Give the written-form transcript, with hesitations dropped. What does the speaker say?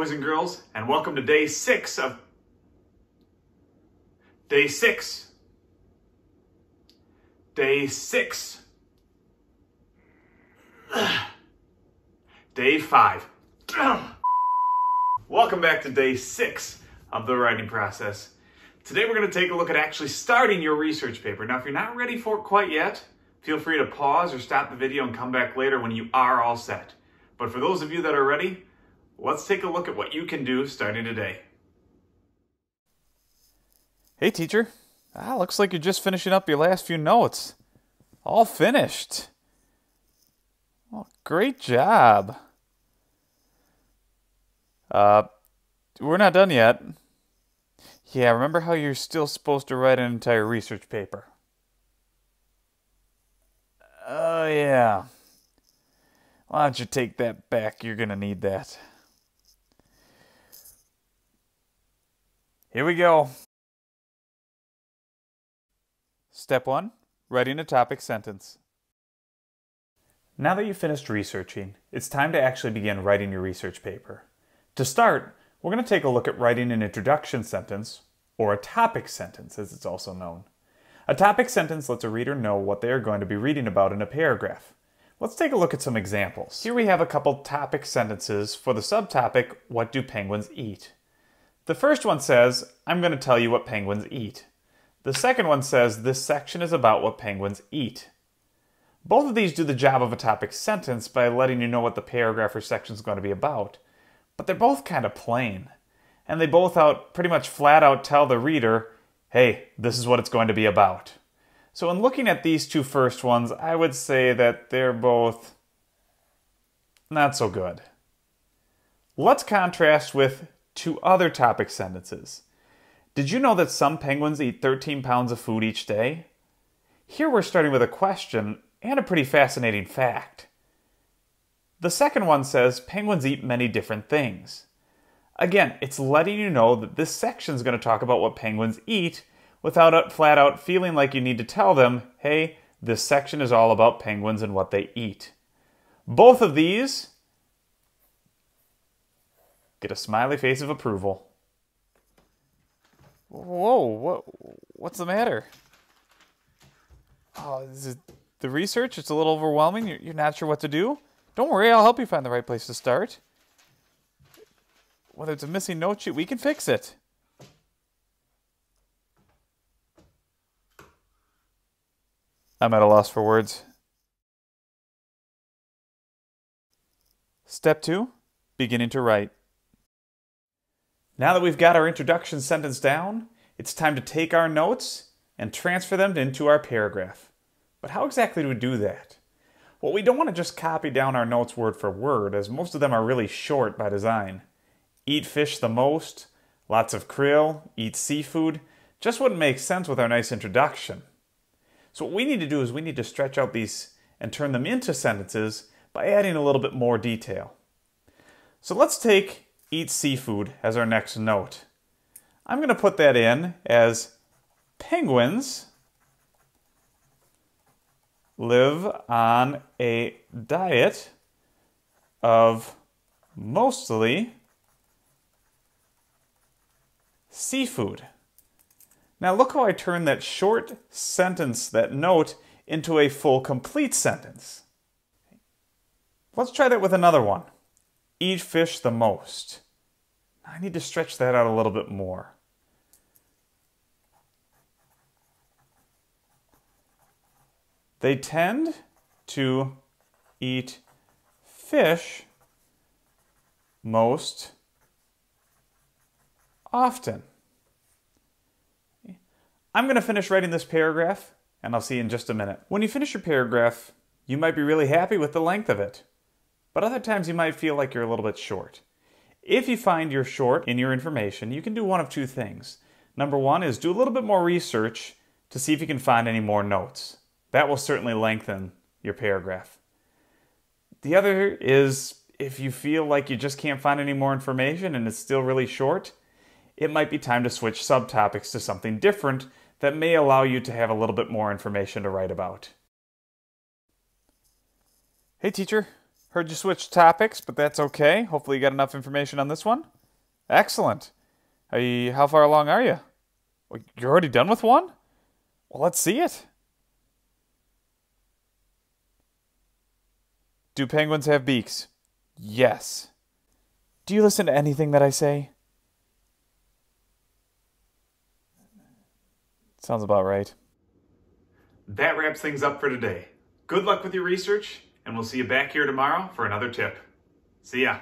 boys and girls, and welcome to day 6 of... Day 6. Day 6. Day 5. Welcome back to day 6 of the writing process. Today we're going to take a look at actually starting your research paper. Now, if you're not ready for it quite yet, feel free to pause or stop the video and come back later when you are all set. But for those of you that are ready, let's take a look at what you can do starting today. Hey teacher, looks like you're just finishing up your last few notes. All finished. Well, great job. We're not done yet. Yeah, remember how you're still supposed to write an entire research paper? Oh, yeah. Why don't you take that back? You're going to need that. Here we go. Step 1, writing a topic sentence. Now that you've finished researching, it's time to actually begin writing your research paper. To start, we're going to take a look at writing an introduction sentence, or a topic sentence as it's also known. A topic sentence lets a reader know what they are going to be reading about in a paragraph. Let's take a look at some examples. Here we have a couple topic sentences for the subtopic, what do penguins eat? The first one says, I'm going to tell you what penguins eat. The second one says, this section is about what penguins eat. Both of these do the job of a topic sentence by letting you know what the paragraph or section is going to be about. But they're both kind of plain. And they both pretty much flat out tell the reader, hey, this is what it's going to be about. So in looking at these two first ones, I would say that they're both not so good. Let's contrast with two other topic sentences. Did you know that some penguins eat 13 pounds of food each day? Here we're starting with a question and a pretty fascinating fact. The second one says penguins eat many different things. Again, it's letting you know that this section is going to talk about what penguins eat without flat out feeling like you need to tell them, hey, this section is all about penguins and what they eat. Both of these get a smiley face of approval. Whoa, what's the matter? Oh, is it the research? It's a little overwhelming. You're not sure what to do? Don't worry, I'll help you find the right place to start. Whether it's a missing note sheet, we can fix it. I'm at a loss for words. Step 2, beginning to write. Now that we've got our introduction sentence down, it's time to take our notes and transfer them into our paragraph. But how exactly do we do that? Well, we don't want to just copy down our notes word for word, as most of them are really short by design. Eat fish the most, lots of krill, eat seafood, just wouldn't make sense with our nice introduction. So what we need to do is we need to stretch out these and turn them into sentences by adding a little bit more detail. So let's take eat seafood as our next note. I'm going to put that in as penguins live on a diet of mostly seafood. Now look how I turned that short sentence, that note, into a full, complete sentence. Let's try that with another one. Eat fish the most. I need to stretch that out a little bit more. They tend to eat fish most often. I'm going to finish writing this paragraph, and I'll see you in just a minute. When you finish your paragraph, you might be really happy with the length of it, but other times you might feel like you're a little bit short. If you find you're short in your information, you can do one of two things. Number one is do a little bit more research to see if you can find any more notes. That will certainly lengthen your paragraph. The other is if you feel like you just can't find any more information and it's still really short, it might be time to switch subtopics to something different that may allow you to have a little bit more information to write about. Hey teacher, Heard you switch topics, but that's okay. Hopefully you got enough information on this one. Excellent. How far along are you? You're already done with one? Well, let's see it. Do penguins have beaks? Yes. Do you listen to anything that I say? Sounds about right. That wraps things up for today. Good luck with your research, and we'll see you back here tomorrow for another tip. See ya.